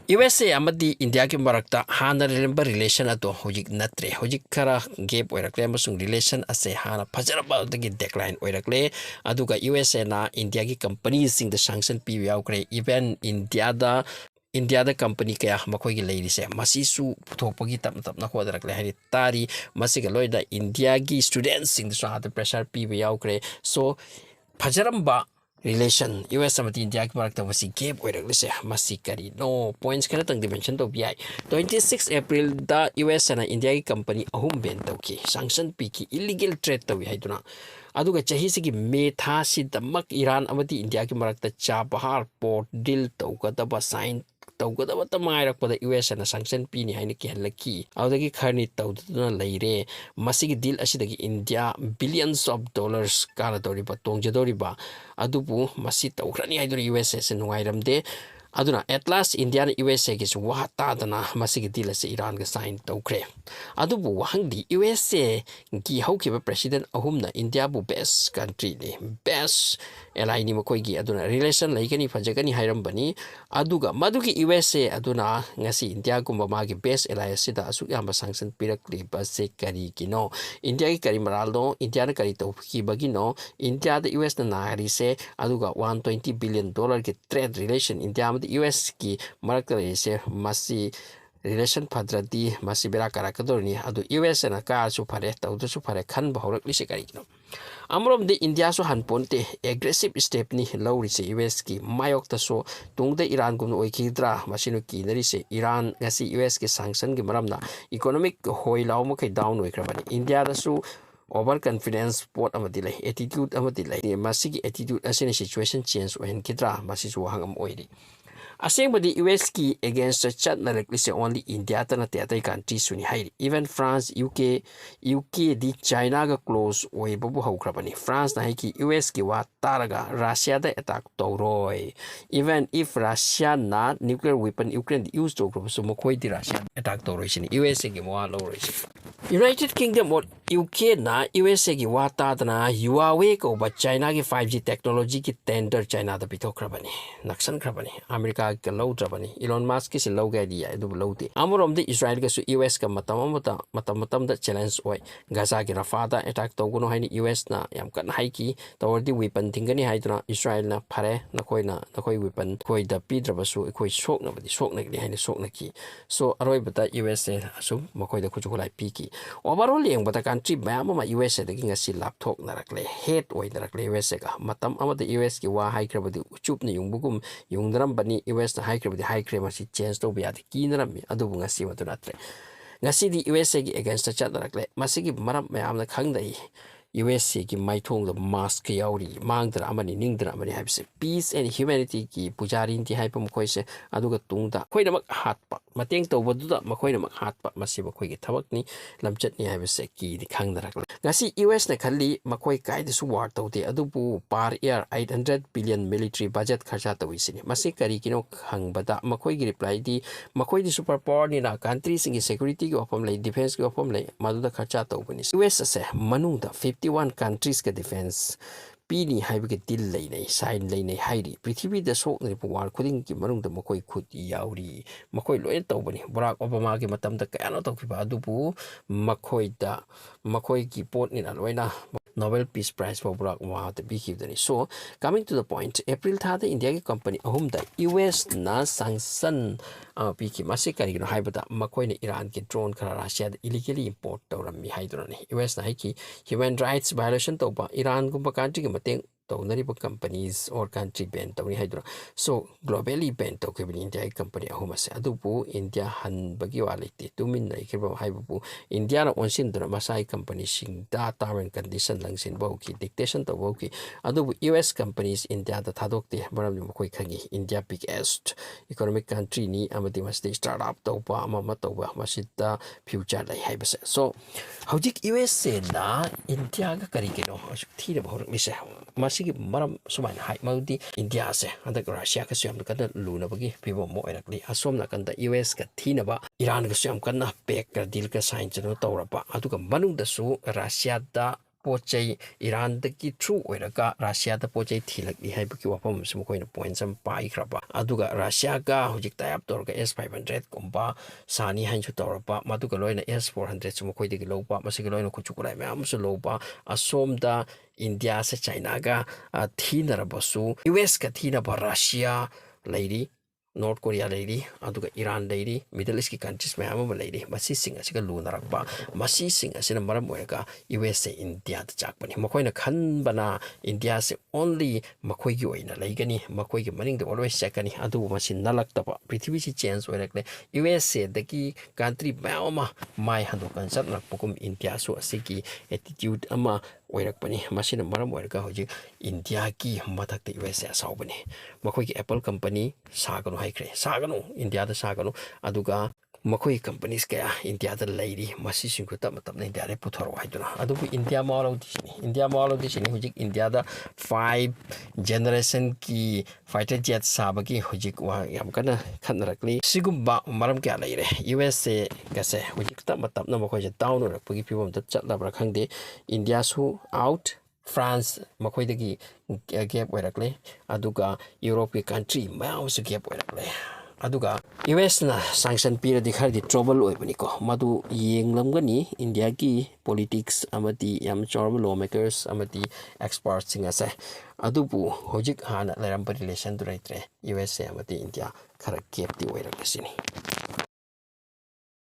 USA amadi India ki marakta hana remember relation ato hojik natre hojik khara gap oirakle amasung relation ase hana phajaraba dagi decline oirakle aduga USA na India ki companies sing the sanction pi yaukre even India da company kaya makoi gi leiri se masisu thokpagi tap tap na khodarakle hari tari masiga loida India gi students sing the pressure pi yaukre so phajaramba relation US amati India ki marakta wasi gap oirakle masi kari no points kana tang dimension to bi 26 April da US na India ki company ahum ben tawki sanction pi ki illegal trade tawi haiduna aduga chahi sigi me tha si damak Iran amati India ki marakta Chabahar port deal tawkadaba sign tawkadaba tamairakpada US na sanction pi ni haina ki halaki adagi kharni tawduna leire masigi deal asidagi India billions of dollars kala doriba tongjadoriba adubu masi tawkrani haiduna US se nungairamde aduna at last India na USA ki wata dana masigi deal ase Iran ga sign tawkre adubu wahangdi USA gi haukiba president ahumna India bu best country ni best ally ni makoi gi aduna relation laigani phajagani hairambani aduga madugi USA aduna ngasi India gumba magi best ally sida asuk yamba sanction pirakli base kari kino India ki kari maraldo India na kari tawki bagino India da US na nari se aduga 120 billion dollar ki trade relation India US ki marakta se masi relation padradi masi bera karakadorni adu US na ka su phare tawdu su phare khan bhaurak li se kari kino amrom de India so hanponte aggressive step ni lawri se US ki mayok ta so tungde Iran gum oikidra masinu ki nari se Iran ngasi US ki sanction gi maramna economic hoilaw mo kai down oikrabani India da su over confidence sport amadi lai attitude amadi lai masigi attitude asini situation change when kidra masi su hangam oiri asembadi US ki against the chat na reklise only India ta na te atai country suni hairi even France UK di China ga close oi babu haukrabani France na ki US ki wa taraga Russia da attack toroi even if Russia na nuclear weapon Ukraine use to group so mokoi di Russia attack toroi sini US ki mo lo roi United Kingdom or UK na USA ki wa ta na Huawei ko ba China ki 5G technology ki tender China da pitokrabani naksan krabani America ka low drabani Elon Musk ki low ga dia du low ti amorom de Israel ga su US ka matam da challenge oi Gaza ki Rafah da attack to guno haini US na yam kan haiki tawar di weapon thingani haiduna Israel na phare na koi weapon koi da pi drabasu koi sok na ni haini sok na ki so aroi bata USA asu makoi da kuchu lai pi ki overall yang bata country bayam ma USA da ki ngasi laptop na rakle head oi da rakle USA ka matam amada US ki wa haikrabadi uchup ni yungbugum yungdaram bani US na haikrabadi haikre masi change to biya ki narami adu ngasi matunatre ngasi di USA ki against the chat rakle masi ki maram mayam na khangdai USA ki maithong the mask yauri mangdra amani ningdra amani habse peace and humanity ki pujari ti haipam khoise aduga tungda khoina mak hatpa mateng tawbaduda makhoina mak hatpa masi makhoi ki thabak ni lamchat ni habse ki di khangdra ngasi US na khalli makhoi kai de su war tawte adubu par year 800 billion military budget kharcha tawisini masi kari kino khangbada makhoi gi reply di makhoi di super power ni na country singi security ki opam lai defense ki opam lai maduda kharcha tawbani US ase manungda 51 countries ka defense pini haibage dil leinai sign leinai hairi prithvi da sok ne puwar khuding ki marung da makoi khut yauri makoi loin tawbani Barack Obama ki matam da kayano tawkiba adubu makoi ki pot ni na loina Nobel Peace Prize for Barack Obama to be given. So, coming to the point, April thada India ki company ahum da US na sanction piki masi karigino haibada makoi na Iran ki drone kara Russia da illegally import tawrami haidurani US na haiki human rights violation tawba Iran gumba country ki mateng tawnariba companies or country ban tawni haidura so globally ban tawkibani India ki company ahum ase adubu India hanbagi walite tumin na ikirba haibabu India na onsin dura masai company sing da term and condition langsin bauki dictation to bauki adubu US companies India da thadokte maramni makoi khangi India biggest economic country ni amadi masti startup tawba ama tawba masita future lai haibase so hojik US na India ga karigeno thira bhorok mise masigi maram sumain hai maudi India se andak Russia ka syam kan luna bagi pibo mo erakli asom na kan da US ka thina ba Iran ka syam kan na pek ka deal ka sign chano tawrapa adu ka manung da su Russia da पोचै Iran की through ओइरका Russia दा पोचै थिलकली हाइबकी वाफम सम कोइन पॉइंट सम पाइख्रबा अदुगा रशिया का हुजिक टाइप तौरगा S500 कुंबा सानी हाइनसु तौरबा मदुगा लोइना S400 सम कोइदगी लोबा मसिगा लोइना खुचुकुराय म्यामसु लोबा असोमदा इंडिया से चाइना का थीनरबसु US का थीनबा रशिया लैरी नॉर्थ कोरिया लेरी अदुगा ईरान लेरी मिडल ईस्ट की कंट्रीज में आम लेरी मसी सिंग असिगा लूनरकबा मसी सिंग असिना मरम ओइरगा US से इंडिया द जाकपनी मखोइना खनबना इंडिया से ओनली मखोइगी ओइना लेगनी मखोइगी मनिंग द ऑलवेज चेकनी अदु मसी नलक्तबा पृथ्वी से चेंज ओइरकले US से दकी कंट्री म्यामा माइ हंदो कंसेप्ट नकपकुम इंडिया सो असिगी एटीट्यूड अमा ओइरकपनी मसिना मरम ओइरगा होजि इंडिया की मथक US से असाउबनी मखोइगी एप्पल कंपनी सागनो हाइक्रे सागनो इंडिया द सागनो अदुगा मखोई कंपनीज कया इंडिया द लैरी मसी सिंगु तम तम इंडिया रे पुथरो हाइदुना अदुबु इंडिया मॉल दिसनी हुजिक इंडिया द 5 जनरेशन की फाइटर जेट साबगी हुजिक वा याम कना खनरकली सिगुबा मरम क्या लैरे US से कसे हुजिक तम तम न मखोई जे डाउन रखपगी फिबम द चटलाब्रा खंगदे इंडिया सु आउट फ्रांस मखोइदगी गैप ओइरकले अदुगा यूरोप की कंट्री माउस गैप ओइरकले अदुगा US ना सैंक्शन पीर दिखाई ट्रबल ओइबनिको मदु येंगलमगनी इंडिया की पॉलिटिक्स अमदी याम चौरब लॉ मेकर्स अमदी एक्सपर्ट्स सिंग असे अदुबु होजिक हाना लेरम रिलेशन दुरैत्रे US से अमदी इंडिया खरा गैप दी ओइरकसिनी